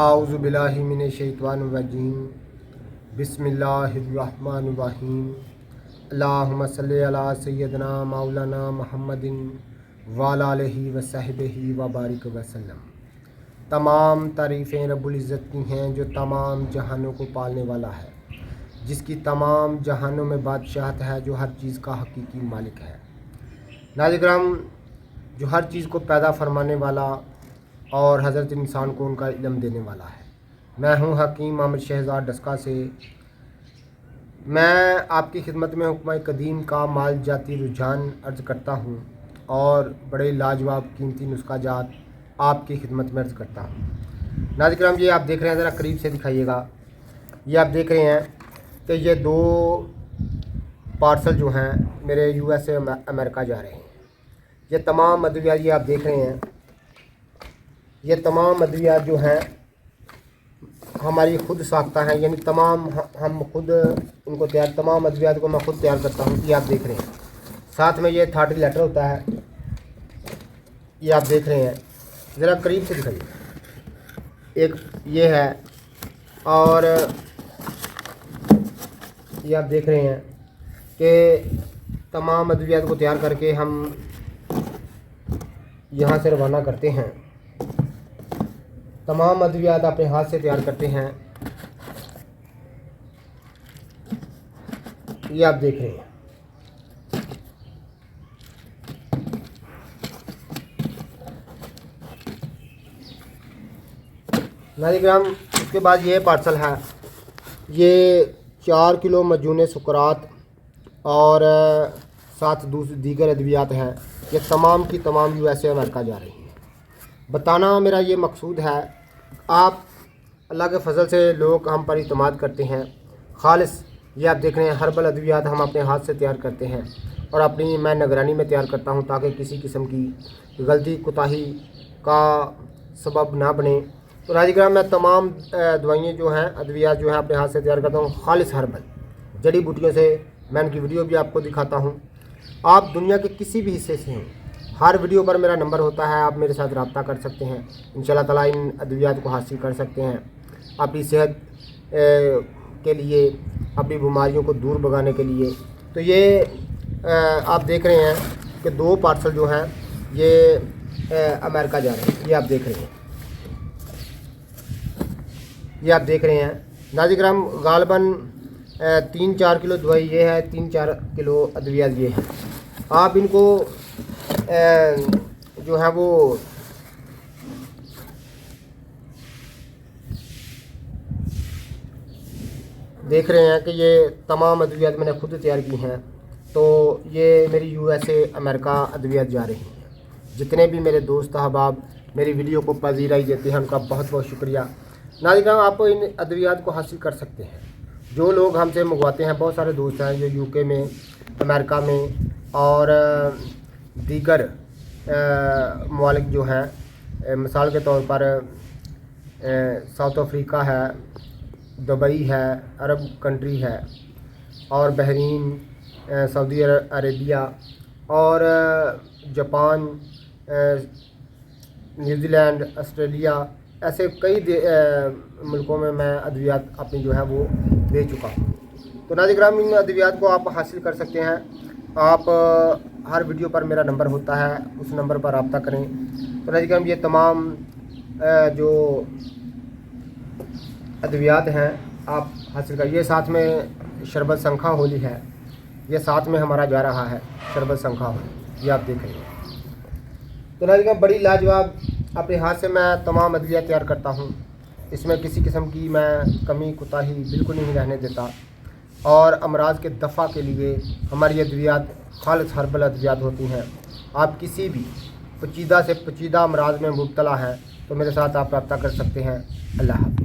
اعوذ باللہ من الشیطان الرجیم بسم اللہ الرحمن الرحیم اللہم صلی علی سیدنا مولانا محمد وعلی آلہ وصحبہ وبارک وسلم۔ تمام تعریفیں رب العزت کی ہیں جو تمام جہانوں کو پالنے والا ہے، جس کی تمام جہانوں میں بادشاہت ہے، جو ہر چیز کا حقیقی مالک ہے۔ ناظرین کرام، جو ہر چیز کو پیدا فرمانے والا اور حضرت انسان کو ان کا علم دینے والا ہے۔ میں ہوں حکیم محمد شہزاد ڈسکا سے۔ میں آپ کی خدمت میں حکمہ قدیم کا مال جاتی رجحان عرض کرتا ہوں اور بڑے لاجواب قیمتی نسخہ جات آپ کی خدمت میں عرض کرتا ہوں۔ ناظرین کرام، یہ آپ دیکھ رہے ہیں، ذرا قریب سے دکھائیے گا۔ یہ آپ دیکھ رہے ہیں کہ یہ دو پارسل جو ہیں میرے USA امریکہ جا رہے ہیں۔ یہ تمام ادویات یہ آپ دیکھ رہے ہیں، یہ تمام ادویات جو ہیں ہماری خود ساختہ ہیں، یعنی تمام ہم خود ان کو تمام ادویات کو میں خود تیار کرتا ہوں۔ یہ آپ دیکھ رہے ہیں، ساتھ میں یہ تھارٹی لیٹر ہوتا ہے، یہ آپ دیکھ رہے ہیں۔ ذرا قریب سے دکھائیے۔ ایک یہ ہے اور یہ آپ دیکھ رہے ہیں کہ تمام ادویات کو تیار کر کے ہم یہاں سے روانہ کرتے ہیں۔ تمام ادویات اپنے ہاتھ سے تیار کرتے ہیں، یہ آپ دیکھ رہے ہیں۔ ناظرین کرام، اس کے بعد یہ پارسل ہے، یہ 4 کلو مجون سکرات اور ساتھ دیگر ادویات ہیں۔ یہ تمام کی تمام USA امریکہ جا رہی ہیں۔ بتانا میرا یہ مقصود ہے، آپ اللہ کے فضل سے لوگ ہم پر اعتماد کرتے ہیں۔ خالص یہ آپ دیکھ رہے ہیں ہربل ادویات ہم اپنے ہاتھ سے تیار کرتے ہیں اور اپنی میں نگرانی میں تیار کرتا ہوں تاکہ کسی قسم کی غلطی کوتاہی کا سبب نہ بنے۔ تو ناظرین کرام، میں تمام دوائیں جو ہیں ادویات جو ہیں اپنے ہاتھ سے تیار کرتا ہوں، خالص ہربل جڑی بوٹیوں سے۔ میں ان کی ویڈیو بھی آپ کو دکھاتا ہوں۔ آپ دنیا کے کسی بھی حصے سے ہیں، ہر ویڈیو پر میرا نمبر ہوتا ہے، آپ میرے ساتھ رابطہ کر سکتے ہیں، انشاءاللہ تعالیٰ ان ادویات کو حاصل کر سکتے ہیں اپنی صحت کے لیے، اپنی بیماریوں کو دور بھگانے کے لیے۔ تو یہ آپ دیکھ رہے ہیں کہ 2 پارسل جو ہیں یہ امریکہ جا رہے ہیں، یہ آپ دیکھ رہے ہیں، یہ آپ دیکھ رہے ہیں۔ ناظرین کرام، غالباً 3-4 کلو دوائی یہ ہے، 3-4 کلو ادویات یہ ہے۔ آپ ان کو جو ہے وہ دیکھ رہے ہیں کہ یہ تمام ادویات میں نے خود تیار کی ہیں۔ تو یہ میری USA امریکہ ادویات جا رہی ہیں۔ جتنے بھی میرے دوست احباب میری ویڈیو کو پذیرائی دیتے ہیں ان کا بہت بہت شکریہ۔ ناظرین کرام، آپ ان ادویات کو حاصل کر سکتے ہیں۔ جو لوگ ہم سے منگواتے ہیں، بہت سارے دوست ہیں جو UK میں، امریکہ میں اور دیگر ممالک جو ہیں، مثال کے طور پر ساؤتھ افریقہ ہے، دبئی ہے، عرب کنٹری ہے، اور بحرین، سعودی عربیہ اور جاپان، نیوزی لینڈ، آسٹریلیا، ایسے کئی ملکوں میں ادویات اپنی جو ہے وہ بھیج چکا ہوں۔ تو ناظرین کرام، ان ادویات کو آپ حاصل کر سکتے ہیں۔ آپ ہر ویڈیو پر میرا نمبر ہوتا ہے، اس نمبر پر رابطہ کریں۔ تو ناظرین کرام، یہ تمام جو ادویات ہیں آپ حاصل کر۔ یہ ساتھ میں شربت سنکھا ہولی ہے، یہ ساتھ میں ہمارا جا رہا ہے شربت سنکھا ہولی، یہ آپ دیکھ رہے ہیں۔ تو ناظرین کرام، بڑی لاجواب اپنے ہاتھ سے میں تمام ادویات تیار کرتا ہوں، اس میں کسی قسم کی میں کمی کوتاہی بالکل نہیں رہنے دیتا، اور امراض کے دفع کے لیے ہماری ادویات خالص ہربل ادویات ہوتی ہیں۔ آپ کسی بھی پیچیدہ سے پیچیدہ امراض میں مبتلا ہیں تو میرے ساتھ آپ رابطہ کر سکتے ہیں۔ اللہ حافظ۔